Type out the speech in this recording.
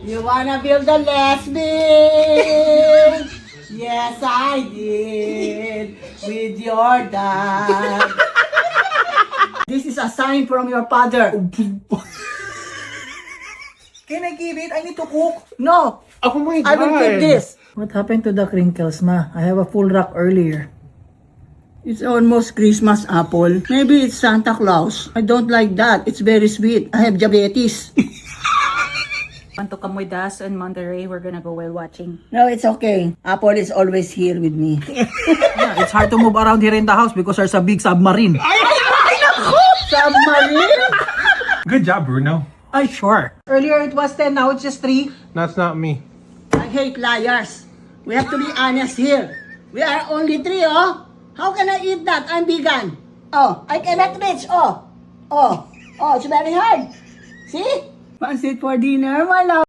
You wanna build a lesbian? Yes, I did. With your dad. This is a sign from your father. Can I give it? I need to cook. No, Oh my I will keep God. this. What happened to the crinkles, ma? I have a full rack earlier. It's almost Christmas apple. Maybe it's Santa Claus. I don't like that. It's very sweet. I have diabetes. Want to come with us in Monterey? We're gonna go whale watching. No, it's okay. Apple is always here with me. Yeah, it's hard to move around here in the house because there's a big submarine. Submarine? Good job, Bruno. Ay, sure. Earlier it was 10, now it's just 3. That's not me. I hate liars. We have to be honest here. We are only 3, oh. How can I eat that? I'm vegan. Oh, I cannot reach. Oh, it's very hard. See? Pancit for dinner, my love.